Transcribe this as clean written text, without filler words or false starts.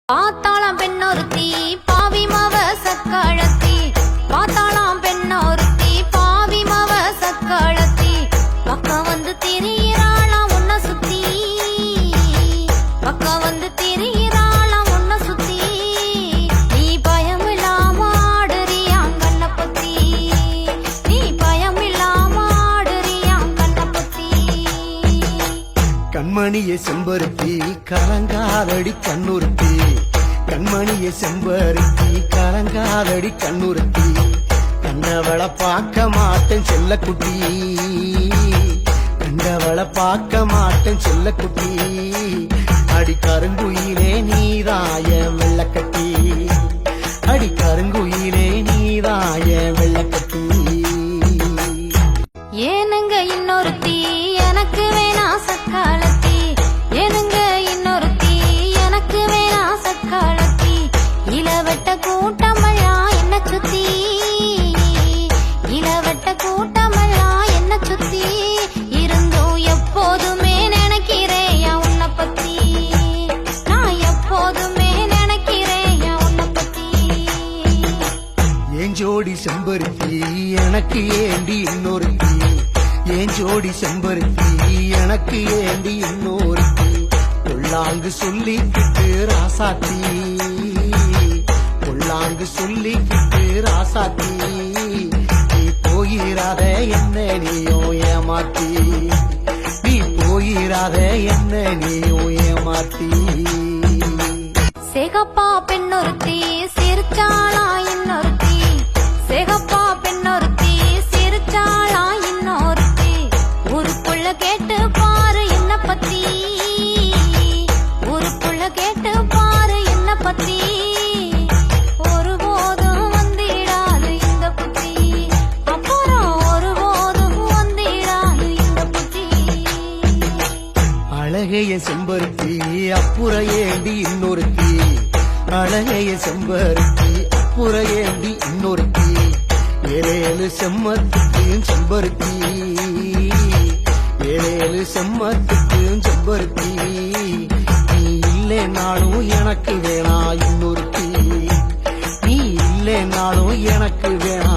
பாத்தாளாம் பெண்ணொருத்தி பாவி மவ சக்காளத்தி பாத்தாளாம் பெண்ணொருத்தி பாவி மவ சக்காளத்தி பக்கம் வந்து திரியிறாளாம் உன்ன சுத்தி பக்கம் வந்து திரியிறாளாம் உன்ன சுத்தி நீ பயமில்லாம ஆடுறியாம் கண்ண பத்தி நீ பயமில்லாம ஆடுறியாம் கண்ண பத்தி கண்மணியை செம்பருத்தி கலங்காதடி கண்ணுறுத்தி கண்மணியை செம்பருத்தி கலங்காதடி கண்ணுறுத்தி கண்டவளை பார்க்க மாட்டேன் செல்லக்குட்டி கண்டவளை பார்க்க மாட்டேன் செல்லக்குட்டி அடி கருங்குயிலே நீதாய வெள்ளக்கட்டி அடி கருங்குயிலே நீதாய வெள்ளக்கட்டி ஏனுங்க இன்னொருத்தி எனக்கு வேணா சக்காலத்தி ஏனுங்க இன்னொருத்தி எனக்கு வேணா சக்காலத்தி இளவட்ட கூட்டமல்லா என்ன சுத்தி இளவட்ட கூட்டமல்லா என்ன சுத்தி இருந்தும் எப்போதுமே நினைக்கிறேன் உன்னை பத்தி நான் எப்போதுமே நினைக்கிறேன் உன்னை பத்தி ஏன் ஜோடி செம்பருத்தி எனக்கு ஏண்டி இன்னொருத்தி ஏன் ஜோடி செம்பருத்தி எனக்கு ஏண்டி இன்னொருத்தி பொல்லாங்கு சொல்லிக்கிட்டு ராசாத்தி பொல்லாங்கு சொல்லிக்கிட்டு ராசாத்தி நீ போயிராத என்ன நீயோ ஏமாத்தி நீ போயிராத என்ன நீயோ ஏமாத்தி சேகப்பா பெண்ணொருத்தி சிரிச்சாளா இன்னொருத்தி சேகப்பா பெண்ணொருத்தி சிரிச்சாளா இன்னொருத்தி ஊருக்குள்ள கேட்டு பாரு என்ன பத்தி ஊருக்குள்ள கேட்டு பாரு என்ன பத்தி ஒருபோதும் வந்திடாது இந்த புத்தி அப்புறம் ஒருபோதும் வந்திடாது இந்த புத்தி அழகைய செம்பருத்தி அப்புற ஏண்டி இன்னொருத்தி அழகைய செம்பருத்தி அப்புற ஏண்டி இன்னொருத்தி ஏழேழு செம்மத்துக்கும் செம்பருத்தி ஏழேழு செம்மத்துக்கும் செம்பருத்தி நீ இல்லைனாலும் எனக்கு வேணா இன்னொருத்தி நீ இல்லைனாலும் எனக்கு வேணா